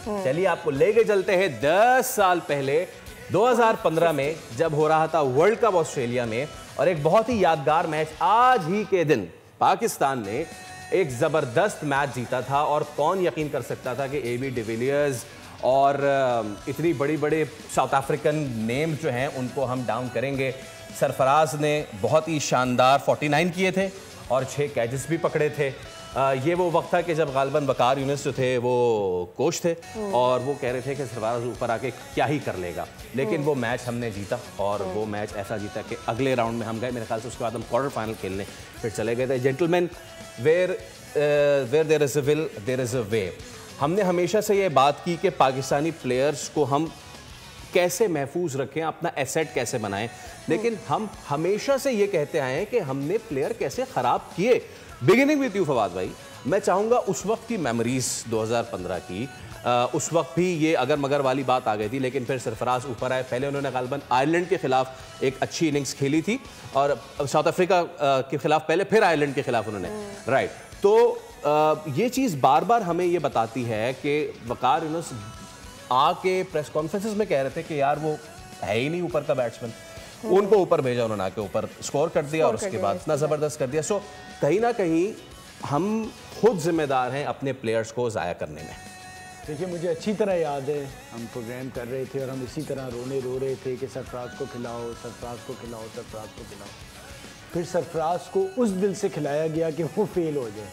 चलिए आपको लेके चलते हैं 10 साल पहले 2015 में, जब हो रहा था वर्ल्ड कप ऑस्ट्रेलिया में, और एक बहुत ही यादगार मैच आज ही के दिन पाकिस्तान ने एक जबरदस्त मैच जीता था। और कौन यकीन कर सकता था कि एबी डिविलियर्स और इतनी बड़ी बड़े साउथ अफ्रीकन नेम जो हैं उनको हम डाउन करेंगे। सरफराज ने बहुत ही शानदार 49 किए थे और 6 कैचेस भी पकड़े थे। ये वो वक्त था कि जब गालिबन वकार यूनिस जो थे वो कोच थे और वो कह रहे थे कि सरफराज ऊपर आके क्या ही कर लेगा, लेकिन वो मैच हमने जीता। और वो मैच ऐसा जीता कि अगले राउंड में हम गए, मेरे ख्याल से उसके बाद हम क्वार्टर फाइनल खेलने फिर चले गए थे। Gentleman, where there is a will there is a way. हमने हमेशा से ये बात की कि पाकिस्तानी प्लेयर्स को हम कैसे महफूज रखें, अपना एसेट कैसे बनाएं, लेकिन हम हमेशा से ये कहते आए हैं कि हमने प्लेयर कैसे ख़राब किए। बिगिनिंग विद यू फवाद भाई, मैं चाहूँगा उस वक्त की मेमोरीज 2015 की। उस वक्त भी ये अगर मगर वाली बात आ गई थी, लेकिन फिर सरफराज ऊपर आए। पहले उन्होंने गालिबन आयरलैंड के खिलाफ एक अच्छी इनिंग्स खेली थी और साउथ अफ्रीका के खिलाफ पहले, फिर आयरलैंड के खिलाफ उन्होंने, राइट। तो ये चीज़ बार बार हमें ये बताती है कि वकार यूनुस आके प्रेस कॉन्फ्रेंसेस में कह रहे थे कि यार वो है ही नहीं ऊपर का बैट्समैन, उनको ऊपर भेजा उन्होंने, आके ऊपर स्कोर कर दिया और उसके बाद इतना ज़बरदस्त कर दिया। सो कहीं ना कहीं हम खुद जिम्मेदार हैं अपने प्लेयर्स को ज़ाया करने में। देखिए, मुझे अच्छी तरह याद है हम प्रोग्राम कर रहे थे और हम इसी तरह रो रहे थे कि सरफराज को खिलाओ, सरफराज को खिलाओ, सरफराज को खिलाओ। फिर सरफराज को उस दिल से खिलाया गया कि वो फेल हो जाए,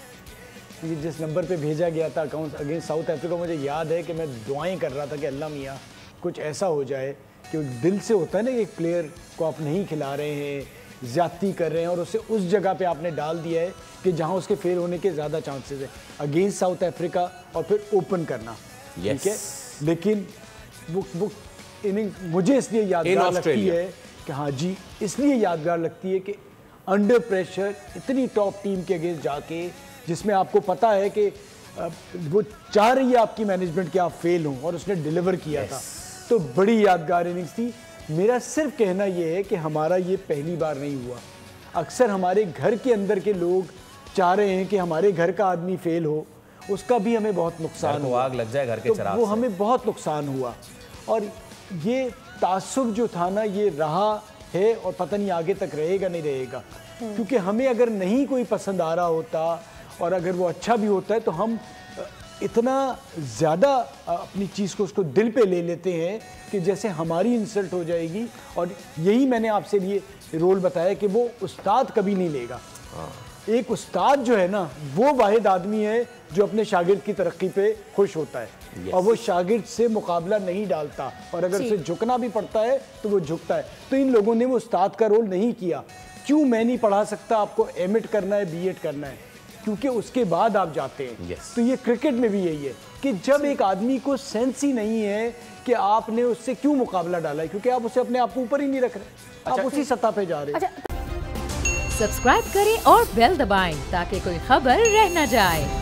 क्योंकि जिस नंबर पे भेजा गया था अकाउंट अगेंस्ट साउथ अफ्रीका, मुझे याद है कि मैं दुआएं कर रहा था कि अल्लाह मियाँ कुछ ऐसा हो जाए कि दिल से होता है ना कि एक प्लेयर को आप नहीं खिला रहे हैं, ज़्यादती कर रहे हैं और उसे उस जगह पे आपने डाल दिया है कि जहां उसके फेल होने के ज़्यादा चांसेस है, अगेंस्ट साउथ अफ्रीका और फिर ओपन करना, ठीक है। लेकिन वो इनिंग मुझे इसलिए यादगार लगती है कि हाँ जी, इसलिए यादगार लगती है कि अंडर प्रेशर इतनी टॉप टीम के अगेंस्ट जाके, जिसमें आपको पता है कि वो चाह रही है आपकी मैनेजमेंट कि आप फेल हों, और उसने डिलीवर किया था। तो बड़ी यादगार इनिंग्स थी। मेरा सिर्फ कहना यह है कि हमारा ये पहली बार नहीं हुआ। अक्सर हमारे घर के अंदर के लोग चाह रहे हैं कि हमारे घर का आदमी फेल हो, उसका भी हमें बहुत नुकसान हुआ, आग लग जाए घर के चिराग, तो वो हमें बहुत नुकसान हुआ। और ये तासुब जो था ना, ये रहा है और पता नहीं आगे तक रहेगा नहीं रहेगा, क्योंकि हमें अगर नहीं कोई पसंद आ रहा होता और अगर वो अच्छा भी होता है तो हम इतना ज़्यादा अपनी चीज़ को उसको दिल पे ले लेते हैं कि जैसे हमारी इंसल्ट हो जाएगी। और यही मैंने आपसे लिए रोल बताया कि वो उस्ताद कभी नहीं लेगा। एक उस्ताद जो है ना, वो वाहिद आदमी है जो अपने शागिर्द की तरक्की पे खुश होता है और वो शागिर्द से मुकाबला नहीं डालता, और अगर उसे झुकना भी पड़ता है तो वो झुकता है। तो इन लोगों ने वो उस्ताद का रोल नहीं किया। क्यों मैं नहीं पढ़ा सकता, आपको एमएड करना है, बीएड करना है, क्योंकि उसके बाद आप जाते हैं। तो ये क्रिकेट में भी यही है कि जब एक आदमी को सेंस ही नहीं है कि आपने उससे क्यों मुकाबला डाला है, क्योंकि आप उसे अपने आप को ऊपर ही नहीं रख रहे, आप उसी सतह पे जा रहे हैं। सब्सक्राइब करें और बेल दबाएं ताकि कोई खबर रह न जाए।